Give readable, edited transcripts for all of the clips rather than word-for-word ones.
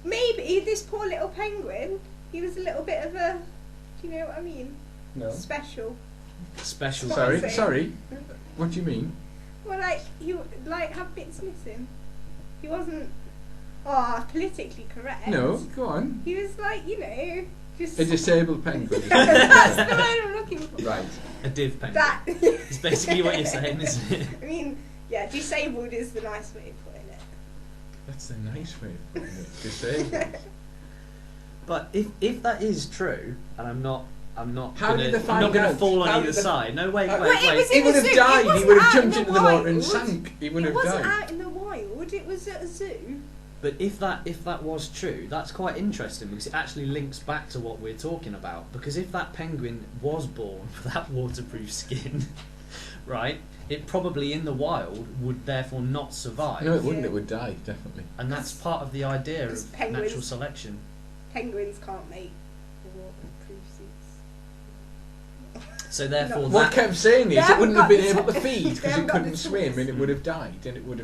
maybe this poor little penguin, he was a little bit of a, do you know what I mean? No. Special. Special. What I'm saying. Sorry. What do you mean? Well, like, he had bits missing. He wasn't, politically correct. No, go on. He was like, just... A disabled penguin. That's the word I'm looking for. Right. A div penguin. That. It's basically what you're saying, isn't it? I mean, yeah, disabled is the nice way of putting it. That's a nice way of putting it. Disabled. But if that is true, and I'm not How did they I'm find not going out? to fall on How either did they- side. No, wait. Well, it was He in would the have zoo. died. It He wasn't would have out jumped in into the water and wild. sank. He would It have wasn't died. out in the wild. It was at a zoo. But if that was true, that's quite interesting because it actually links back to what we're talking about. Because if that penguin was born with that waterproof skin, right, it probably in the wild would therefore not survive. No, it wouldn't. Yeah. It would die, definitely. And that's part of the idea Because of penguins- natural selection. Penguins can't make waterproof suits. So therefore, No. What that kept saying They is it haven't wouldn't have got been the able to tools. feed They because it haven't got the couldn't swim tools. and it would have died and it would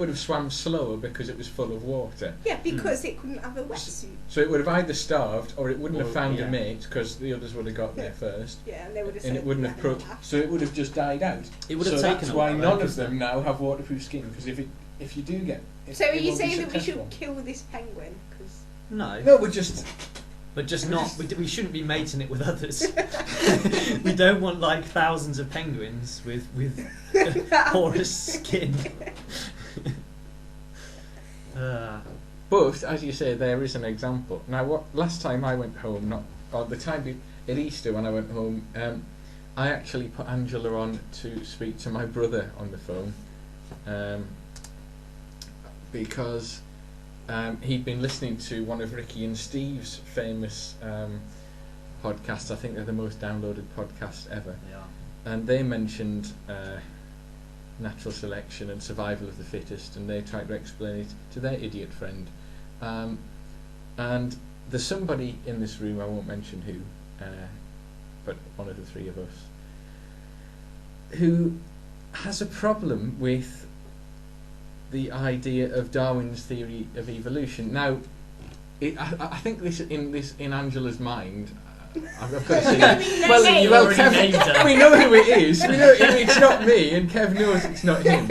have swam slower because it was full of water. Yeah, because it couldn't have a wetsuit. So it would have either starved or it wouldn't have Or- found yeah. a mate because the others would have got there first. Yeah, and they would have And said it wouldn't have so it would have just died out. It would have so taken that's a why while, none though, of them now have waterproof skin because if you do get So are it you won't be saying that we successful. should kill this penguin? Cause no, we're just but just not. We shouldn't be mating it with others. We don't want like thousands of penguins with porous skin. But as you say, there is an example. Now, what last time I went home, the time at Easter when I went home, I actually put Angela on to speak to my brother on the phone, because he'd been listening to one of Ricky and Steve's famous podcasts. I think they're the most downloaded podcast ever, Yeah. and they mentioned natural selection and survival of the fittest, and they tried to explain it to their idiot friend. And there's somebody in this room, I won't mention who, but one of the three of us, who has a problem with the idea of Darwin's theory of evolution. Now, I think in Angela's mind, I've got to say that. You Well, already named her. Kev, we know who it is. We know it's not me, and Kev knows it's not him.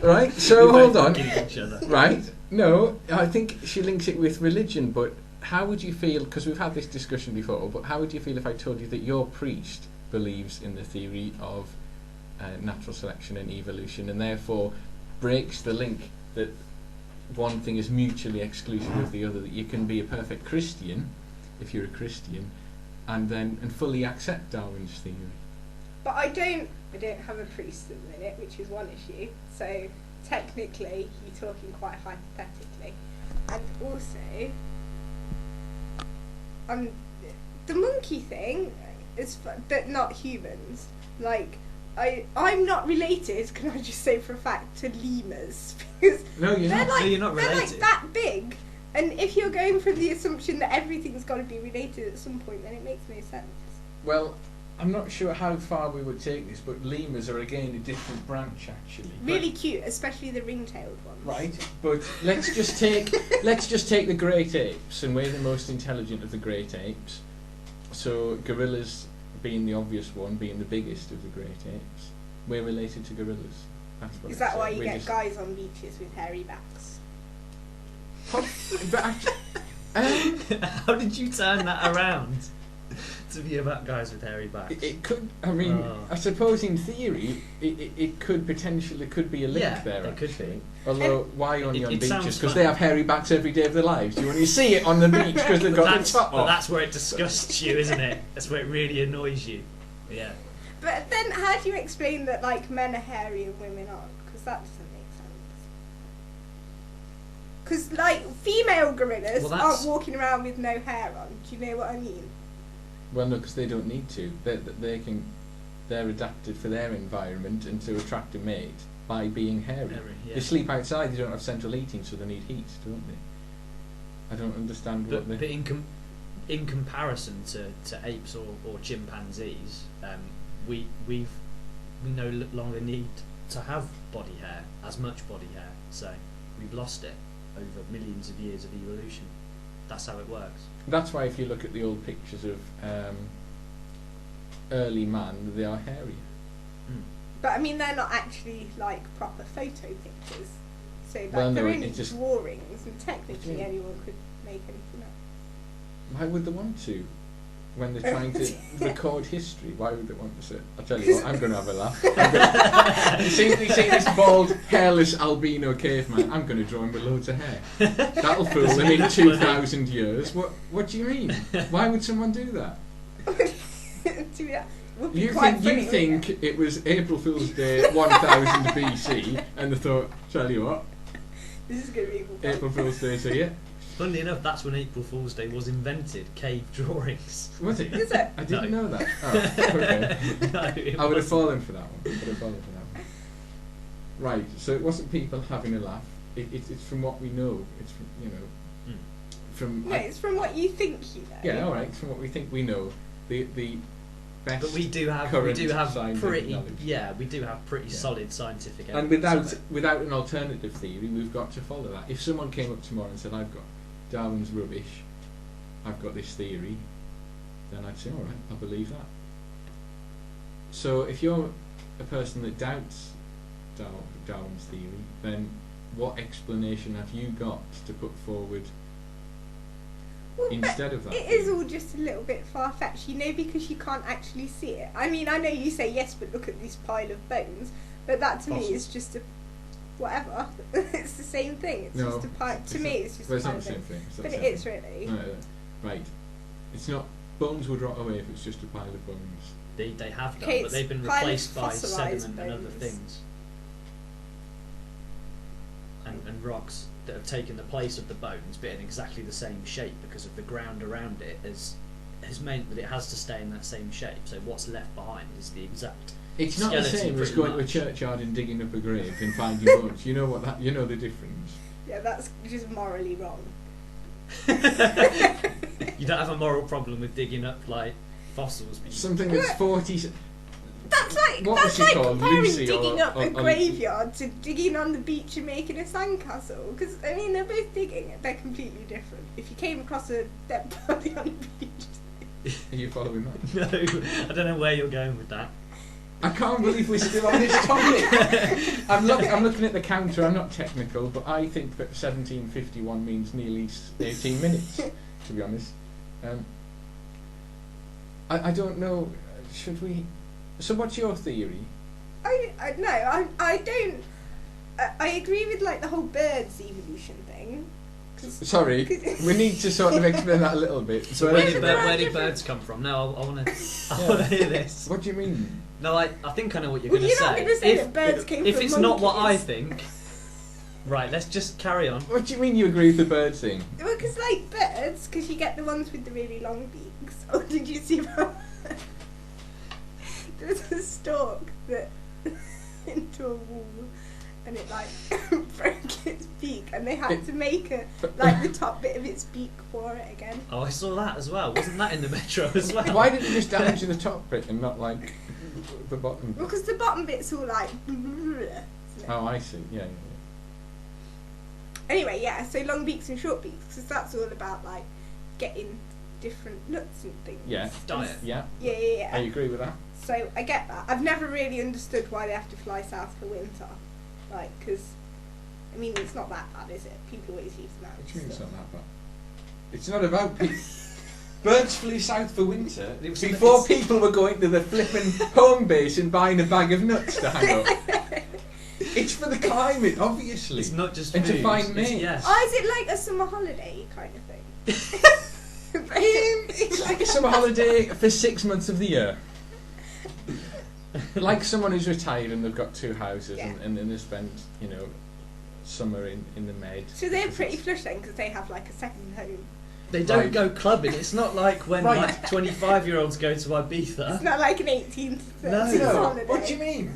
Right? So We're hold both on. looking at each other. Right? No, I think she links it with religion. But how would you feel? Because we've had this discussion before. But how would you feel if I told you that your priest believes in the theory of natural selection and evolution, and therefore breaks the link that one thing is mutually exclusive of the other? That you can be a perfect Christian if you're a Christian, and fully accept Darwin's theory. But I don't have a priest at the minute, which is one issue. So technically, you're talking quite hypothetically, and also, the monkey thing is, but not humans. Like, I'm not related. Can I just say for a fact to lemurs because No, you're they're not. like No, you're not they're like related. that big. And if you're going from the assumption that everything's got to be related at some point, then it makes no sense. Well, I'm not sure how far we would take this, but lemurs are again a different branch, actually. Really cute, especially the ring-tailed ones. Right, but let's just take the great apes, and we're the most intelligent of the great apes. So gorillas being the obvious one, being the biggest of the great apes, we're related to gorillas. That's what Is I'd that say. why you We're get just- guys on beaches with hairy backs? But How did you turn that around to be about guys with hairy backs? it could. I mean, Oh. I suppose in theory, it could potentially be a link Yeah, there. it could actually. be. Although, why only It- on it sounds beaches? Because fun. they have hairy backs every day of their lives. Do you only see it on the beach because they've got the top But off? that's where it disgusts you, isn't it? That's where it really annoys you. Yeah. But then how do you explain that like men are hairy and women aren't? Because that doesn't make sense. Because like female gorillas Well, that's- aren't walking around with no hair on. Do you know what I mean? Well, no, because they don't need to. They're adapted for their environment and to attract a mate by being hairy. Yeah. They sleep outside. They don't have central heating, so they need heat, don't they? I don't understand what But they. in comparison to apes or chimpanzees, we no longer need to have body hair, as much body hair, so we've lost it. over millions of years of evolution. That's how it works. That's why if you look at the old pictures of early man, they are hairy. But I mean, they're not actually like proper photo pictures. So like Well, no, they're it only just- drawings, and technically Yeah. anyone could make anything up. Why would they want to? When they're trying to record history, why would they want to say? I'll tell you what, I'm going to have a laugh. You see this bald, hairless albino caveman? I'm going to draw him with loads of hair. That'll fool them in 2,000 years. What do you mean? Why would someone do that? Would be You quite think funny, you wouldn't think it was April Fool's Day 1000 BC, and they thought, tell you what, This is going to be a good one. April Fool's Day, so yeah. Funnily enough, that's when April Fool's Day was invented. Cave drawings. Was it? Is it? I didn't No. know that. Oh, okay. No, it I would have wasn't. fallen for that one. Right, so it wasn't people having a laugh. It's from what we know. It's from, from... No, it's from what you think you know. yeah, all right. It's from what we think we know. The best. But we do have current scientific pretty knowledge. we do have pretty Yeah. solid scientific And evidence. without an alternative theory, we've got to follow that. If someone came up tomorrow and said, "I've got Darwin's rubbish, I've got this theory," then I'd say, "All right, I believe that." So if you're a person that doubts Darwin's theory, then what explanation have you got to put forward Well, instead of but that? it is all just a little bit far-fetched, because you can't actually see it. I mean, I know you say yes, but look at this pile of bones. But that to me Fossils. is just a whatever. It's the same thing. It's No, just a pile. To me, it's just Well, a it's pile not of the same bones. thing. It's not But the it same is thing. really. No, right. It's not. Bones would rot away if it's just a pile of bones. They have done, Okay, but they've been it's kind of replaced by fossilised sediment and other bones. things. And rocks that have taken the place of the bones, but in exactly the same shape because of the ground around it has meant that it has to stay in that same shape. So what's left behind is the exact. It's not the Skeleton, same as pretty going to a much. churchyard and digging up a grave and finding bones. You know what that? You know the difference. Yeah, that's just morally wrong. You don't have a moral problem with digging up like fossils. But you, Something that's 40. That's like What was that's she like called? comparing Lucy digging or- up or- a or- graveyard to digging on the beach and making a sandcastle. Because I mean, they're both digging. They're completely different. If you came across a dead body on the beach, Are you following that? no, I don't know where you're going with that. I can't believe we're still on this topic. I'm looking at the counter. I'm not technical, but I think that 1751 means nearly 18 minutes. To be honest, I don't know. Should we? So, what's your theory? I don't. I agree with like the whole birds evolution thing. Sorry, we need to sort of explain that a little bit. So But- where Yeah, did, but there are where did different- birds come from? No, I want to. I Yeah. want to hear this. What do you mean? No, I think I know what you're Well, going to you're not say. gonna say that birds came if from it's not what I monkeys. think, right? Let's just carry on. What do you mean you agree with the bird thing? Well, because like birds, because you get the ones with the really long beaks. Oh, did you see that? There's a stork that into a wall, and it like broke its beak, and they had to make like the top bit of its beak for it again. Oh, I saw that as well. Wasn't that in the metro as well? Why did you just damage the top bit and not like the bottom bit? Well, because the bottom bit's all like. Isn't it? Oh, I see. Yeah. Anyway, yeah. So long beaks and short beaks, because that's all about like getting different nuts and things. Yeah. Diet. Yeah. Yeah. I agree with that. So I get that. I've never really understood why they have to fly south for winter, like because, I mean, it's not that bad, is it? People always use that. What do you mean it's not that bad? It's not about people. Birds flew south for winter It was- before it's- people were going to the flipping home base and buying a bag of nuts to hang up. It's for the climate, obviously. It's not just And to food, find it's- mates. Yes. Oh, is it like a summer holiday kind of thing? It's like a summer holiday for 6 months of the year. Like someone who's retired and they've got 2 houses Yeah. and then they spend, summer in the Med. So they're pretty flush then, because they have like a second home. They don't Right. go clubbing. It's not like when Right. like 25-year-olds go to Ibiza. It's not like an 18 to 30 No. holiday. What do you mean?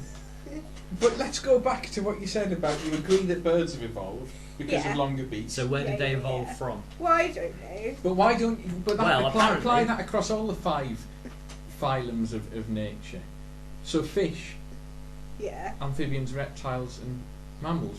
But let's go back to what you said about you agree that birds have evolved because Yeah. of longer beaks. So where Yeah, did they yeah, evolve yeah. from? Well, I don't know. But why don't you? But that, Well, apply apparently- that across all the 5 phylums of nature. So fish, Yeah. amphibians, reptiles, and mammals.